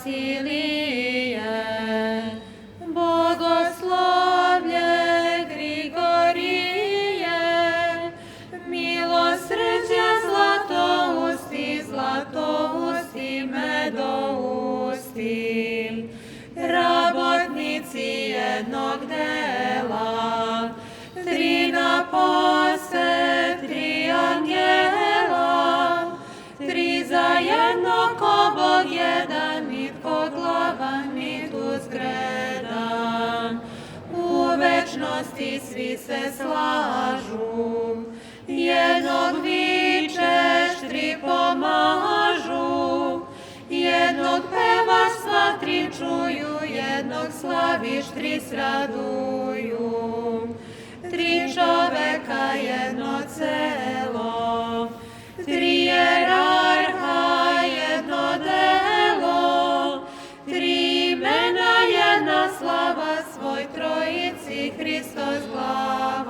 Василije, bogoslovlje Grigorije, milosrđe zlatousti, medousti, rabotnici jednog dela, tri napose, tri angela, tri zajedno ko Bog jedan, nitko glavan, nit uzgredan. U večnosti svi se slažu, jednog vičeš, tri pomažu, jednog pevaš, sva tri čuju, jednog slaviš, tri sraduju. Tri čoveka, jedno celo, tri jerarha, jedno delo, tri imena, jedna slava, svoj trojici Hristos glava.